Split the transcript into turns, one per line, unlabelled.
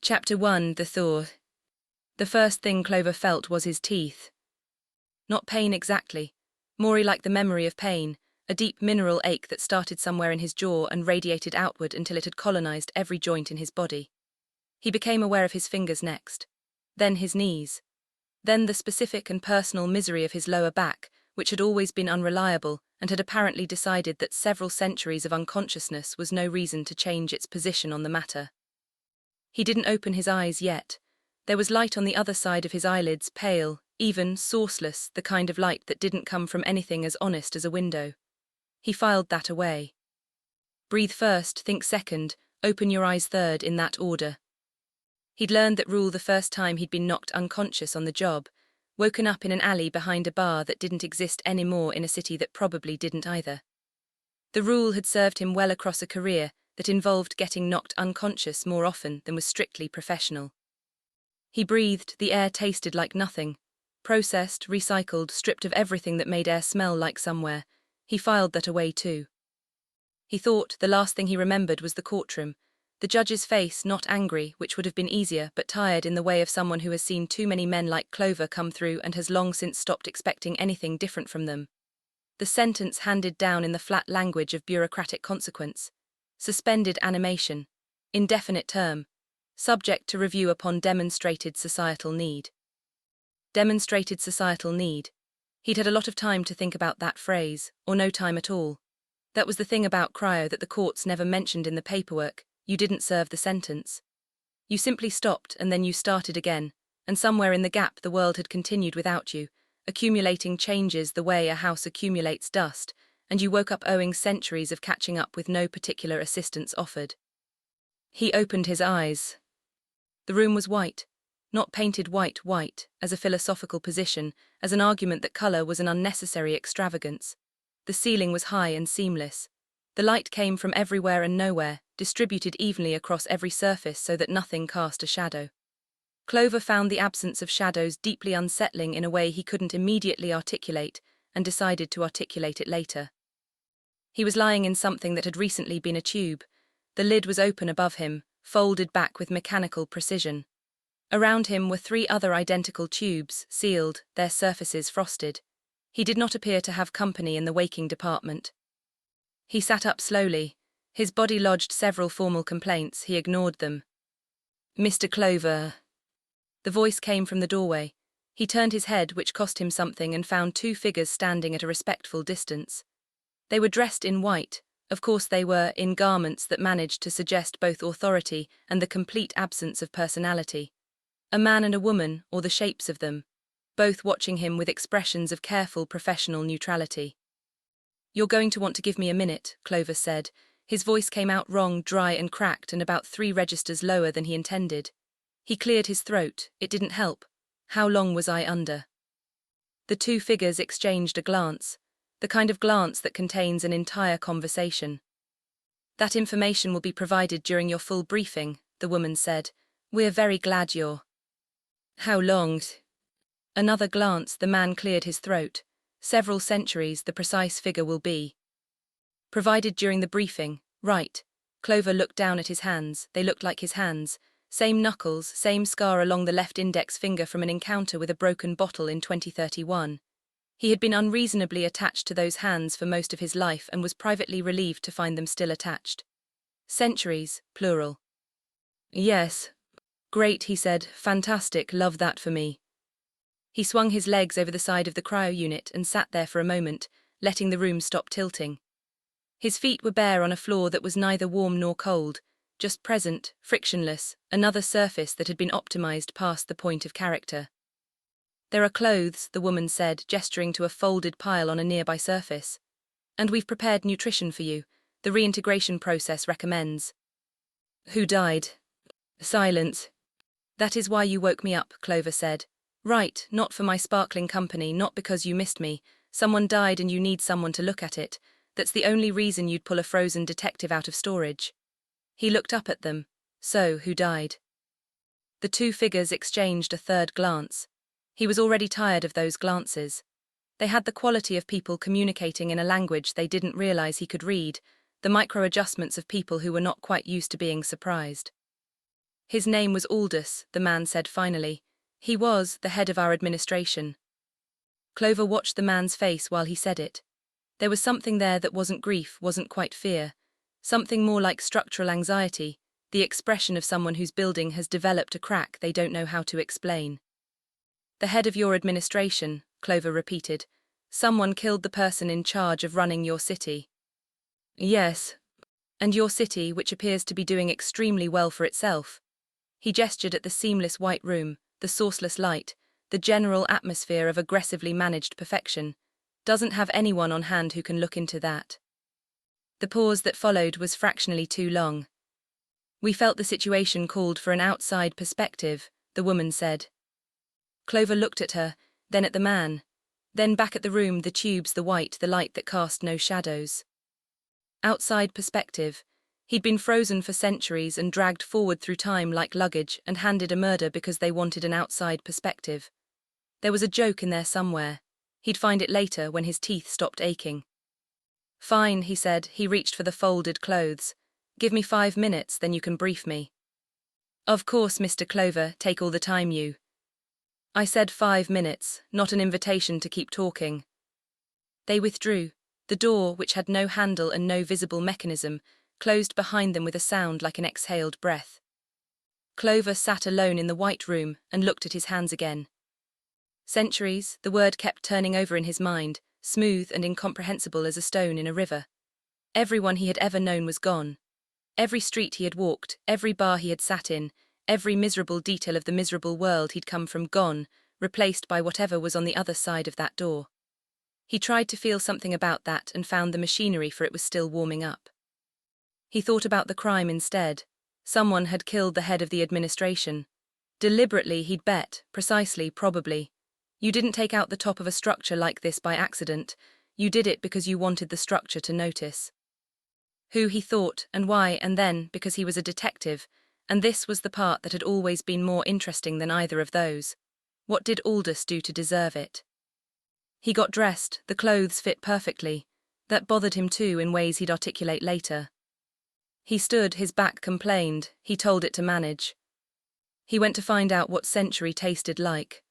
Chapter 1 The Thaw. The first thing Clover felt was his teeth. Not pain exactly, more like the memory of pain, a deep mineral ache that started somewhere in his jaw and radiated outward until it had colonized every joint in his body. He became aware of his fingers next, then his knees, then the specific and personal misery of his lower back, which had always been unreliable and had apparently decided that several centuries of unconsciousness was no reason to change its position on the matter. He didn't open his eyes yet. There was light on the other side of his eyelids, pale, even, sourceless, the kind of light that didn't come from anything as honest as a window. He filed that away. Breathe first, think second, open your eyes third, in that order. He'd learned that rule the first time he'd been knocked unconscious on the job, woken up in an alley behind a bar that didn't exist anymore in a city that probably didn't either. The rule had served him well across a career that involved getting knocked unconscious more often than was strictly professional. He breathed, the air tasted like nothing. Processed, recycled, stripped of everything that made air smell like somewhere. He filed that away too. He thought the last thing he remembered was the courtroom. The judge's face, not angry, which would have been easier, but tired in the way of someone who has seen too many men like Clover come through and has long since stopped expecting anything different from them. The sentence handed down in the flat language of bureaucratic consequence. Suspended animation. Indefinite term. Subject to review upon demonstrated societal need. Demonstrated societal need. He'd had a lot of time to think about that phrase, or no time at all. That was the thing about cryo that the courts never mentioned in the paperwork. You didn't serve the sentence. You simply stopped and then you started again, and somewhere in the gap the world had continued without you, accumulating changes the way a house accumulates dust, and you woke up owing centuries of catching up with no particular assistance offered. He opened his eyes. The room was white, not painted white, as a philosophical position, as an argument that color was an unnecessary extravagance. The ceiling was high and seamless. The light came from everywhere and nowhere, distributed evenly across every surface so that nothing cast a shadow. Clover found the absence of shadows deeply unsettling in a way he couldn't immediately articulate, and decided to articulate it later. He was lying in something that had recently been a tube. The lid was open above him, folded back with mechanical precision. Around him were 3 other identical tubes, sealed, their surfaces frosted. He did not appear to have company in the waking department. He sat up slowly. His body lodged several formal complaints. He ignored them. "Mr. Clover." The voice came from the doorway. He turned his head, which cost him something, and found 2 figures standing at a respectful distance. They were dressed in white. Of course they were, in garments that managed to suggest both authority and the complete absence of personality. A man and a woman, or the shapes of them, both watching him with expressions of careful professional neutrality. "You're going to want to give me a minute," Clover said. His voice came out wrong, dry and cracked, and about 3 registers lower than he intended. He cleared his throat. It didn't help. How long was I under? The 2 figures exchanged a glance. The kind of glance that contains an entire conversation. "That information will be provided during your full briefing," the woman said. "We're very glad you're—" "How long?" Another glance, the man cleared his throat. "Several centuries, the precise figure will be provided during the briefing, right?" Clover looked down at his hands. They looked like his hands. Same knuckles, same scar along the left index finger from an encounter with a broken bottle in 2031. He had been unreasonably attached to those hands for most of his life and was privately relieved to find them still attached. Centuries, plural. "Yes. Great," he said. "Fantastic, love that for me." He swung his legs over the side of the cryo unit and sat there for a moment, letting the room stop tilting. His feet were bare on a floor that was neither warm nor cold, just present, frictionless, another surface that had been optimized past the point of character. "There are clothes," the woman said, gesturing to a folded pile on a nearby surface. "And we've prepared nutrition for you. The reintegration process recommends." "Who died?" Silence. "That is why you woke me up," Clover said. "Right, not for my sparkling company, not because you missed me. Someone died and you need someone to look at it. That's the only reason you'd pull a frozen detective out of storage." He looked up at them. "So, who died?" The 2 figures exchanged a third glance. He was already tired of those glances. They had the quality of people communicating in a language they didn't realize he could read, the micro-adjustments of people who were not quite used to being surprised. His name was Aldous, the man said finally. He was the head of our administration. Clover watched the man's face while he said it. There was something there that wasn't grief, wasn't quite fear. Something more like structural anxiety, the expression of someone whose building has developed a crack they don't know how to explain. The head of your administration, Clover repeated. Someone killed the person in charge of running your city. Yes. And your city, which appears to be doing extremely well for itself. He gestured at the seamless white room, the sourceless light, the general atmosphere of aggressively managed perfection. Doesn't have anyone on hand who can look into that. The pause that followed was fractionally too long. We felt the situation called for an outside perspective, the woman said. Clover looked at her, then at the man, then back at the room, the tubes, the white, the light that cast no shadows. Outside perspective. He'd been frozen for centuries and dragged forward through time like luggage and handed a murder because they wanted an outside perspective. There was a joke in there somewhere. He'd find it later when his teeth stopped aching. Fine, he said. He reached for the folded clothes. Give me 5 minutes, then you can brief me. Of course, Mr. Clover, take all the time you. I said 5 minutes, not an invitation to keep talking. They withdrew. The door, which had no handle and no visible mechanism, closed behind them with a sound like an exhaled breath. Clover sat alone in the white room and looked at his hands again. Centuries, the word kept turning over in his mind, smooth and incomprehensible as a stone in a river. Everyone he had ever known was gone. Every street he had walked, every bar he had sat in, every miserable detail of the miserable world he'd come from gone, replaced by whatever was on the other side of that door. He tried to feel something about that and found the machinery for it was still warming up. He thought about the crime instead. Someone had killed the head of the administration. Deliberately, he'd bet, precisely, probably. You didn't take out the top of a structure like this by accident. You did it because you wanted the structure to notice. Who he thought and why, and then because he was a detective, and this was the part that had always been more interesting than either of those. What did Aldous do to deserve it? He got dressed, the clothes fit perfectly. That bothered him too in ways he'd articulate later. He stood, his back complained, he told it to manage. He went to find out what Century tasted like.